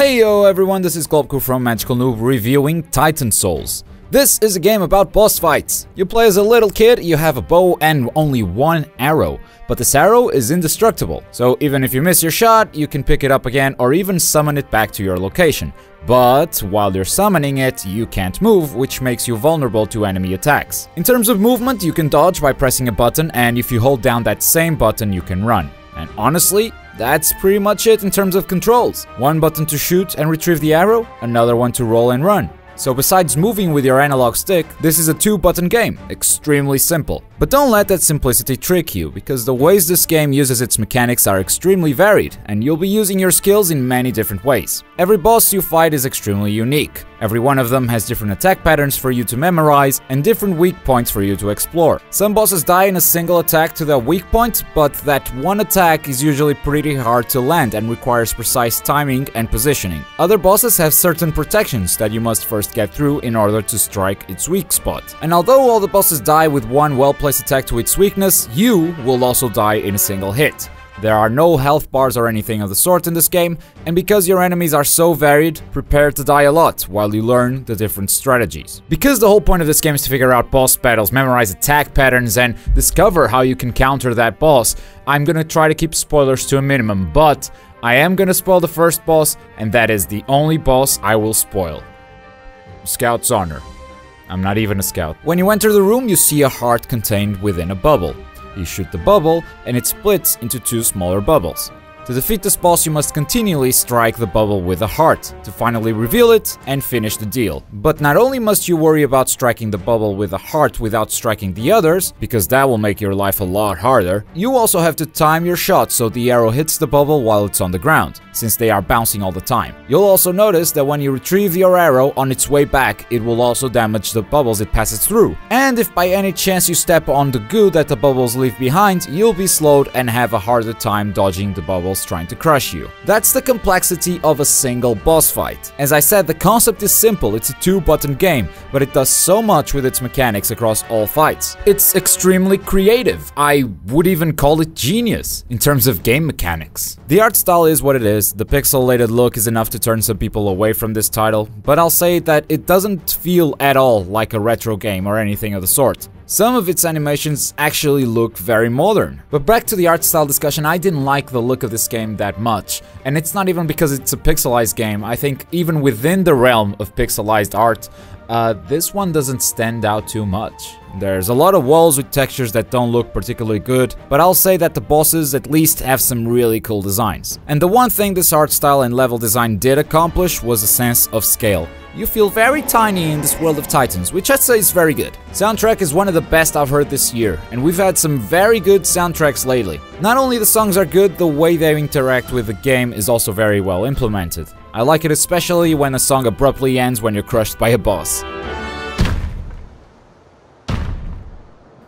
Heyo everyone, this is Globku from Magical Noob reviewing Titan Souls. This is a game about boss fights. You play as a little kid, you have a bow and only one arrow. But this arrow is indestructible, so even if you miss your shot, you can pick it up again or even summon it back to your location. But while you're summoning it, you can't move, which makes you vulnerable to enemy attacks. In terms of movement, you can dodge by pressing a button, and if you hold down that same button, you can run. And honestly, that's pretty much it in terms of controls. One button to shoot and retrieve the arrow, another one to roll and run. So besides moving with your analog stick, this is a two-button game, extremely simple. But don't let that simplicity trick you, because the ways this game uses its mechanics are extremely varied, and you'll be using your skills in many different ways. Every boss you fight is extremely unique. Every one of them has different attack patterns for you to memorize, and different weak points for you to explore. Some bosses die in a single attack to their weak point, but that one attack is usually pretty hard to land and requires precise timing and positioning. Other bosses have certain protections that you must first get through in order to strike its weak spot. And although all the bosses die with one well-placed attack to its weakness, you will also die in a single hit. There are no health bars or anything of the sort in this game, and because your enemies are so varied, prepare to die a lot while you learn the different strategies. Because the whole point of this game is to figure out boss battles, memorize attack patterns, and discover how you can counter that boss, I'm gonna try to keep spoilers to a minimum, but I am gonna spoil the first boss, and that is the only boss I will spoil. Scout's Honor. I'm not even a scout. When you enter the room, you see a heart contained within a bubble. You shoot the bubble, and it splits into two smaller bubbles. To defeat this boss, you must continually strike the bubble with a heart, to finally reveal it and finish the deal. But not only must you worry about striking the bubble with a heart without striking the others, because that will make your life a lot harder, you also have to time your shot so the arrow hits the bubble while it's on the ground, since they are bouncing all the time. You'll also notice that when you retrieve your arrow on its way back, it will also damage the bubbles it passes through. And if by any chance you step on the goo that the bubbles leave behind, you'll be slowed and have a harder time dodging the bubbles trying to crush you. That's the complexity of a single boss fight. As I said, the concept is simple, it's a two-button game, but it does so much with its mechanics across all fights. It's extremely creative. I would even call it genius in terms of game mechanics. The art style is what it is. The pixelated look is enough to turn some people away from this title, but I'll say that it doesn't feel at all like a retro game or anything of the sort. Some of its animations actually look very modern. But back to the art style discussion, I didn't like the look of this game that much. And it's not even because it's a pixelized game. I think even within the realm of pixelized art, this one doesn't stand out too much. There's a lot of walls with textures that don't look particularly good, but I'll say that the bosses at least have some really cool designs. And the one thing this art style and level design did accomplish was a sense of scale. You feel very tiny in this world of Titans, which I'd say is very good. Soundtrack is one of the best I've heard this year, and we've had some very good soundtracks lately. Not only the songs are good, the way they interact with the game is also very well implemented. I like it especially when a song abruptly ends when you're crushed by a boss.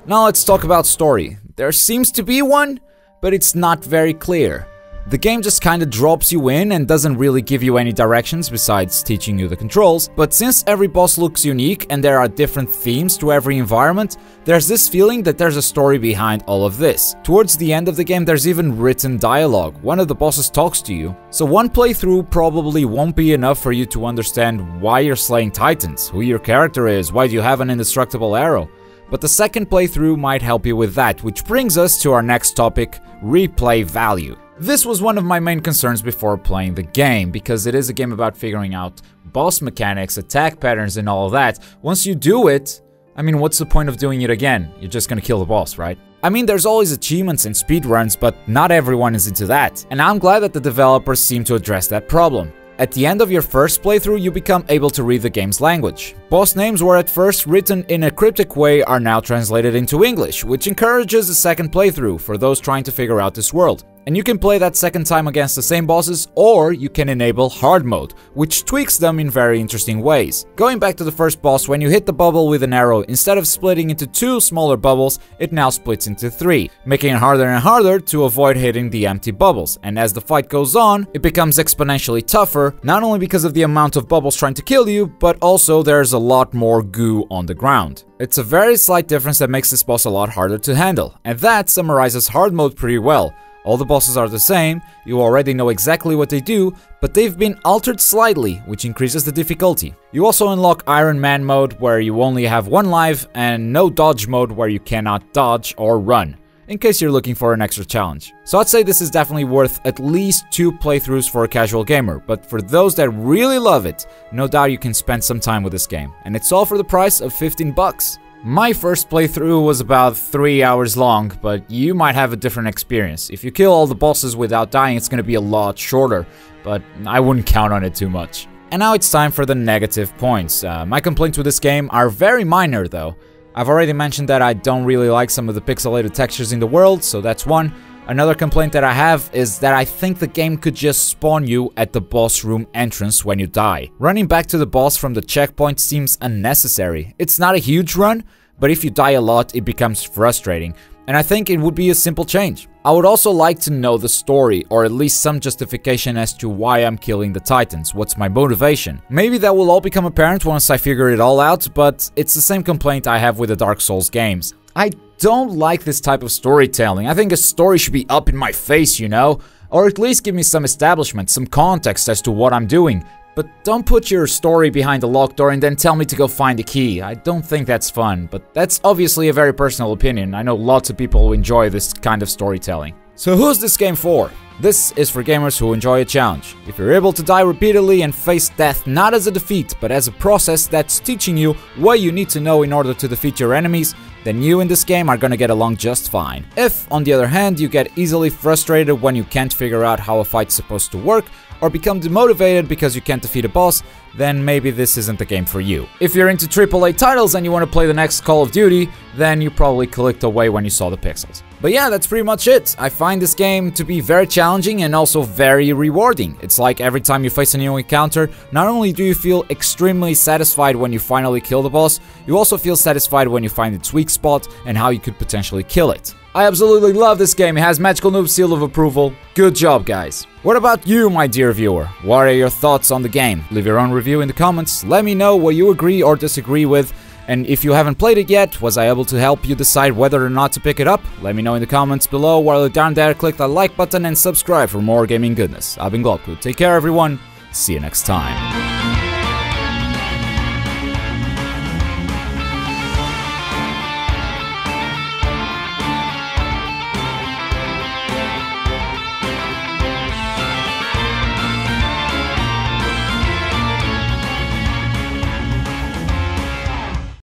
Now let's talk about story. There seems to be one, but it's not very clear. The game just kinda drops you in and doesn't really give you any directions besides teaching you the controls, but since every boss looks unique and there are different themes to every environment, there's this feeling that there's a story behind all of this. Towards the end of the game, there's even written dialogue. One of the bosses talks to you. So one playthrough probably won't be enough for you to understand why you're slaying Titans, who your character is, why do you have an indestructible arrow. But the second playthrough might help you with that, which brings us to our next topic, replay value. This was one of my main concerns before playing the game, because it is a game about figuring out boss mechanics, attack patterns and all of that. Once you do it, I mean, what's the point of doing it again? You're just gonna kill the boss, right? I mean, there's always achievements and speedruns, but not everyone is into that. And I'm glad that the developers seem to address that problem. At the end of your first playthrough, you become able to read the game's language. Boss names were at first written in a cryptic way are now translated into English, which encourages a second playthrough for those trying to figure out this world. And you can play that second time against the same bosses, or you can enable hard mode, which tweaks them in very interesting ways. Going back to the first boss, when you hit the bubble with an arrow, instead of splitting into two smaller bubbles, it now splits into three, making it harder and harder to avoid hitting the empty bubbles. And as the fight goes on, it becomes exponentially tougher, not only because of the amount of bubbles trying to kill you, but also there's a lot more goo on the ground. It's a very slight difference that makes this boss a lot harder to handle, and that summarizes hard mode pretty well. All the bosses are the same, you already know exactly what they do, but they've been altered slightly, which increases the difficulty. You also unlock Iron Man mode, where you only have 1 life, and no dodge mode, where you cannot dodge or run, in case you're looking for an extra challenge. So I'd say this is definitely worth at least 2 playthroughs for a casual gamer, but for those that really love it, no doubt you can spend some time with this game, and it's all for the price of 15 bucks. My first playthrough was about 3 hours long, but you might have a different experience. If you kill all the bosses without dying, it's gonna be a lot shorter, but I wouldn't count on it too much. And now it's time for the negative points. My complaints with this game are very minor though. I've already mentioned that I don't really like some of the pixelated textures in the world, so that's one. Another complaint that I have is that I think the game could just spawn you at the boss room entrance when you die. Running back to the boss from the checkpoint seems unnecessary. It's not a huge run, but if you die a lot, it becomes frustrating, and I think it would be a simple change. I would also like to know the story, or at least some justification as to why I'm killing the Titans, what's my motivation. Maybe that will all become apparent once I figure it all out, but it's the same complaint I have with the Dark Souls games. I don't like this type of storytelling. I think a story should be up in my face, you know? Or at least give me some establishment, some context as to what I'm doing. But don't put your story behind a locked door and then tell me to go find the key. I don't think that's fun, but that's obviously a very personal opinion. I know lots of people who enjoy this kind of storytelling. So who's this game for? This is for gamers who enjoy a challenge. If you're able to die repeatedly and face death not as a defeat, but as a process that's teaching you what you need to know in order to defeat your enemies, then you in this game are gonna get along just fine. If, on the other hand, you get easily frustrated when you can't figure out how a fight's supposed to work, or become demotivated because you can't defeat a boss, then maybe this isn't the game for you. If you're into AAA titles and you want to play the next Call of Duty, then you probably clicked away when you saw the pixels. But yeah, that's pretty much it. I find this game to be very challenging and also very rewarding. It's like every time you face a new encounter, not only do you feel extremely satisfied when you finally kill the boss, you also feel satisfied when you find its weak spot and how you could potentially kill it. I absolutely love this game. It has Magical Noob seal of approval. Good job, guys. What about you, my dear viewer? What are your thoughts on the game? Leave your own review in the comments. Let me know what you agree or disagree with. And if you haven't played it yet, was I able to help you decide whether or not to pick it up? Let me know in the comments below. While down there, click that like button and subscribe for more gaming goodness. I've been Globku. Take care, everyone. See you next time.